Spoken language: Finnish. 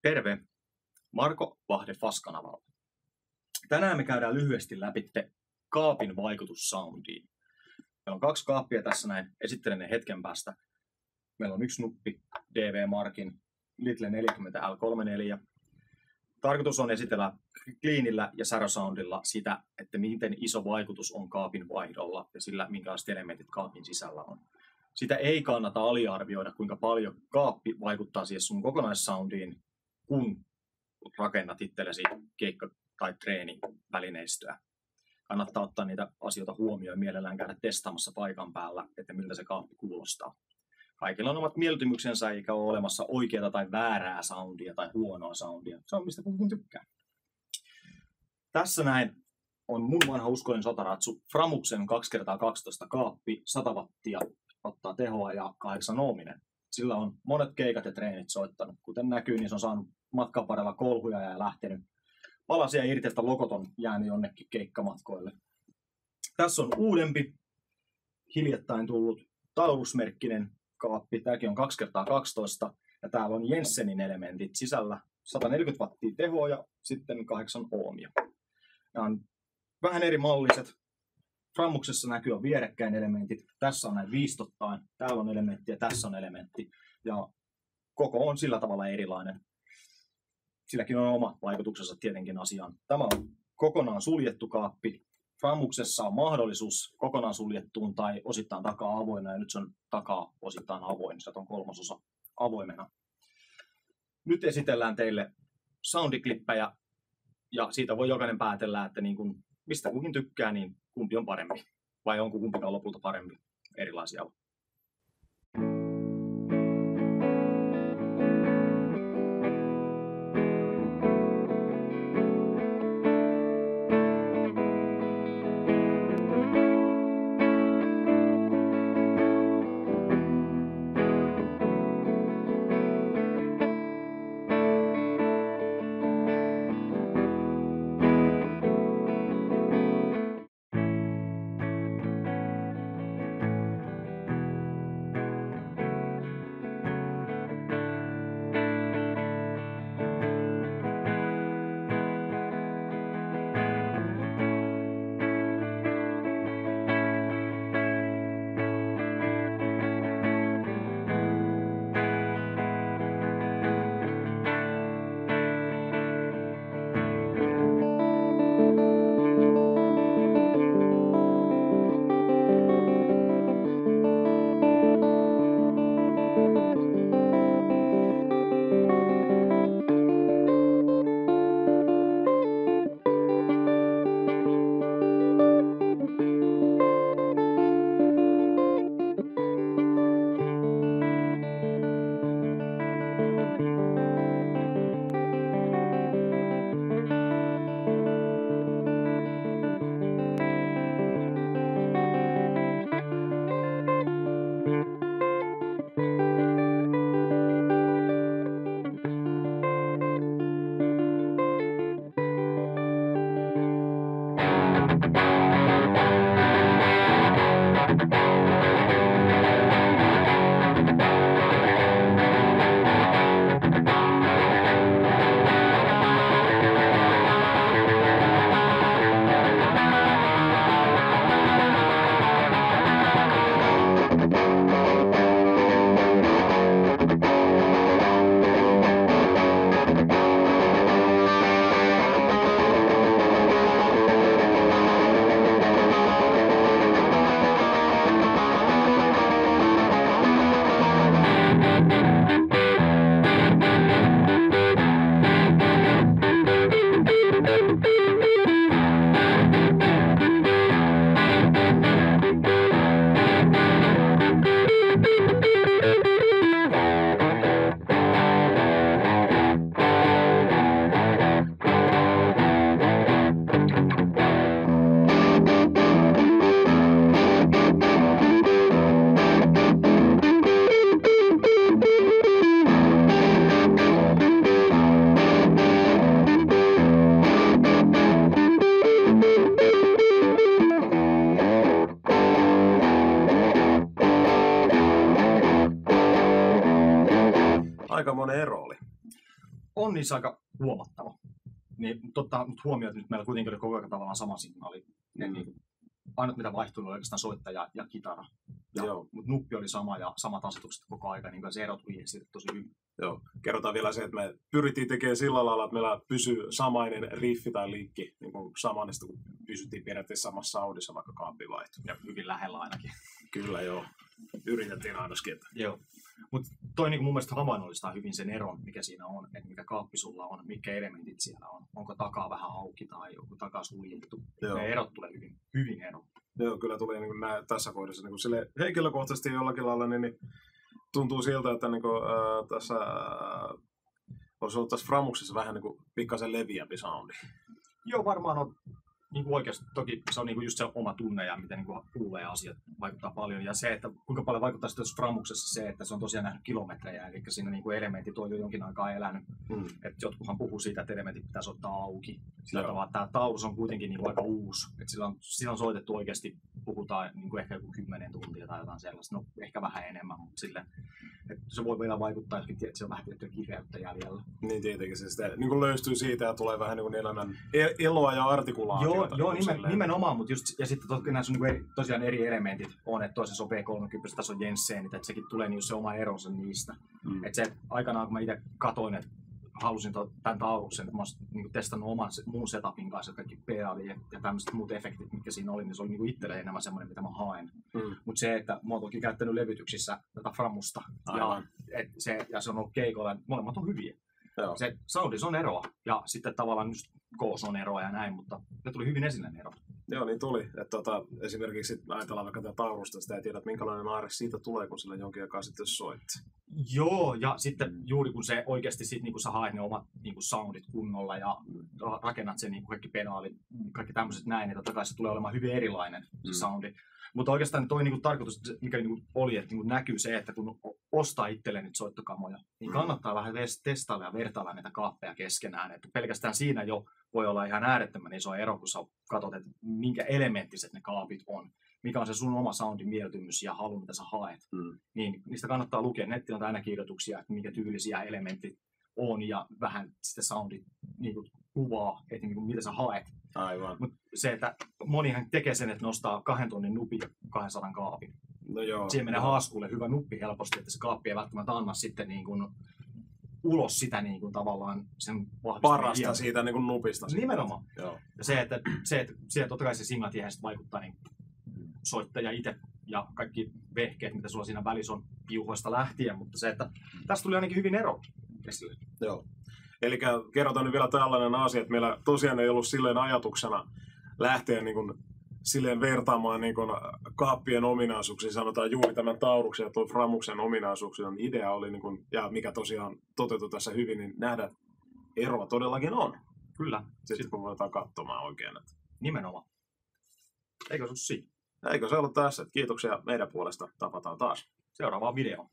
Terve! Marko Vahde FAS-kanavalta. Tänään me käydään lyhyesti läpi kaapin vaikutus soundiin. Meillä on 2 kaappia tässä näin, esittelen ne hetken päästä. Meillä on yksi nuppi DV Markin Little 40 L34. Tarkoitus on esitellä cleanillä ja Sarosoundilla sitä, että miten iso vaikutus on kaapin vaihdolla ja sillä, minkälaiset elementit kaapin sisällä on. Sitä ei kannata aliarvioida, kuinka paljon kaappi vaikuttaa siihen sun kokonaissoundiin, kun rakennat itsellesi keikka- tai treenivälineistöä. Kannattaa ottaa niitä asioita huomioon, mielellään käydä testaamassa paikan päällä, että miltä se kaappi kuulostaa. Kaikilla on omat mieltymyksensä, eikä ole olemassa oikeaa tai väärää soundia tai huonoa soundia. Se on mistä kukaan tykkää. Tässä näin on mun vanha uskollinen sotaratsu Framuksen 2x12 kaappi, 100 wattia, ottaa tehoa ja 8 oominen. Sillä on monet keikat ja treenit soittanut. Kuten näkyy, niin se on saanut matkan varrella kolhuja ja lähtenyt palasia irti, että lokot on jäänyt jonnekin keikkamatkoille. Tässä on uudempi, hiljattain tullut Taurus-merkkinen kaappi. Tämäkin on 2x12 ja täällä on Jensenin elementit sisällä. 140 wattia tehoa ja sitten 8 oomia. Nämä on vähän eri malliset. Framuksessa näkyy vierekkäin elementit. Tässä on näin viistottain. Täällä on elementti ja tässä on elementti. Ja koko on sillä tavalla erilainen. Silläkin on oma vaikutuksensa tietenkin asiaan. Tämä on kokonaan suljettu kaappi. Framuksessa on mahdollisuus kokonaan suljettuun tai osittain takaa avoinna. Ja nyt se on takaa osittain avoin. Sieltä on 1/3 avoimena. Nyt esitellään teille soundiklippejä. Ja siitä voi jokainen päätellä, että niin kun, mistä kukin tykkää, niin kumpi on parempi. Vai onko kumpikaan lopulta parempi? Erilaisia on. aikamoinen ero oli. on niissä aika huomattava. Niin totta nyt huomioon, että nyt meillä kuitenkin oli koko ajan tavallaan sama signaali. Niin, ainut mitä vaihtui oli oikeastaan soittaja ja kitara. Mutta nuppi oli sama ja samat asetukset koko ajan, niin se ero tuli esille tosi hyvin. Joo. Kerrotaan vielä se, että me pyrittiin tekemään sillä lailla, että meillä pysyy samainen riffi tai linkki niin samanista, kun pysyttiin periaatteessa samassa soundissa, vaikka kaappi vaihtui. Ja hyvin lähellä ainakin. Kyllä joo. Yritettiin ainakin. Joo. Mutta toi niin mun mielestä havainnollistaa hyvin sen eron, mikä siinä on, että mikä kaappi sulla on, mitkä elementit siellä on. Onko takaa vähän auki tai onko takaa suljettu. Ne erot tulee hyvin ero. Joo, kyllä tuli niin tässä kohdassa niin sille henkilökohtaisesti jollakin lailla, niin tuntuu siltä, että niin kuin, tässä olisi ollut tässä Framuksessa vähän niin pikkasen leviämpi soundi. Joo, varmaan on niin kuin oikeasti. Toki se on niin kuin just se oma tunne ja miten niin kuulee asiat vaikuttaa paljon. Ja se, että kuinka paljon vaikuttaa sitten Framuksessa se, että se on tosiaan nähnyt kilometrejä. Eli siinä niin kuin elementit on jo jonkin aikaa elänyt. Että jotkuhan puhuu siitä, että elementit pitäisi ottaa auki. Sillä tavalla, että tämä taulus on kuitenkin niin kuin aika uusi. Että sillä on soitettu oikeasti, puhutaan niin kuin ehkä joku 10 tuntia tai jotain sellaista. No ehkä vähän enemmän, mutta silleen. Että se voi vielä vaikuttaa, että se on vähän tiettyä kireyttä jäljellä. Niin tietenkin se sitten niin löystyy siitä ja tulee vähän niin kuin elämän eloa ja artikulaatiota. Joo, nimenomaan, mutta just, ja sitten näissä on niin tosiaan eri elementit on, että toisessa on B30, tässä on Jensenit, että sekin tulee niin se oma eronsa niistä. Että se aikanaan, kun mä itse katoin, että halusin tämän tauluksen, että mä olisin niin testannut oman muun setupin kanssa, kaikki pedaali ja tämmöiset muut efektit, mitkä siinä oli, niin se oli niin itselle enemmän semmoinen, mitä mä haen. Mutta se, että mä oon toki käyttänyt levytyksissä tätä Framusta, ja se on ollut keikolla, molemmat on hyviä. Joo. Se soundissa on eroa, ja sitten tavallaan just koos on eroa ja näin, mutta ne tuli hyvin esille ne erot. Joo, niin tuli. Että esimerkiksi ajatellaan vaikka tätä taurusta, sitä ei tiedä, että minkälainen aare siitä tulee, kun sillä jonkin aikaa sitten soitti. Joo, ja sitten juuri kun se oikeasti sit, niin kun sä haet ne omat niin kun soundit kunnolla ja rakennat sen niin kaikki pedaalit, kaikki tämmöiset näin, niin totta kai se tulee olemaan hyvin erilainen se soundi. Mutta oikeastaan toi niin tarkoitus, mikä niin oli, että niin näkyy se, että kun ostaa itselleen nyt soittokamoja, niin kannattaa vähän testailla ja vertailla näitä kaappeja keskenään. Että pelkästään siinä jo voi olla ihan äärettömän iso ero, kun sä katsot, että minkä elementtiset ne kaapit on. Mikä on se sun oma soundin mieltymys ja halu, mitä sä haet. Niin niistä kannattaa lukea. Nettiin on aina kirjoituksia, että minkä tyylisiä elementit on ja vähän sitä soundit niin kuvaa, että niin mitä sä haet. Aivan. Mutta se, että monihan tekee sen, että nostaa 2 tonnin nupin ja 200 kaapin. No joo. Siihen menee haaskuulle hyvä nuppi helposti, että se kaappi ei välttämättä anna sitten niin kuin ulos sitä niin kuin tavallaan sen vahvistamista. Parasta siitä niin kuin nupista. Nimenomaan. Joo. Ja se, että siellä totta kai se signatiehän vaikuttaa niin soittaja itse ja kaikki vehkeet, mitä sulla siinä välissä on piuhoista lähtien, mutta se, että tästä tuli ainakin hyvin ero esille. Joo. Eli kerrotaan nyt vielä tällainen asia, että meillä tosiaan ei ollut silleen ajatuksena lähteä niin kuin silleen vertaamaan niin kuin kaappien ominaisuuksia, sanotaan juuri tämän tauruksen ja tuon Framuksen ominaisuuksia. Idea oli, niin kuin, ja mikä tosiaan toteutui tässä hyvin, niin nähdä, että eroa todellakin on. Kyllä. Sitten kun voidaan katsomaan oikein. Että... Nimenomaan. Eikö se ole siinä? Eikö se ollut tässä? Kiitoksia meidän puolesta. Tapataan taas. Seuraavaan videoon.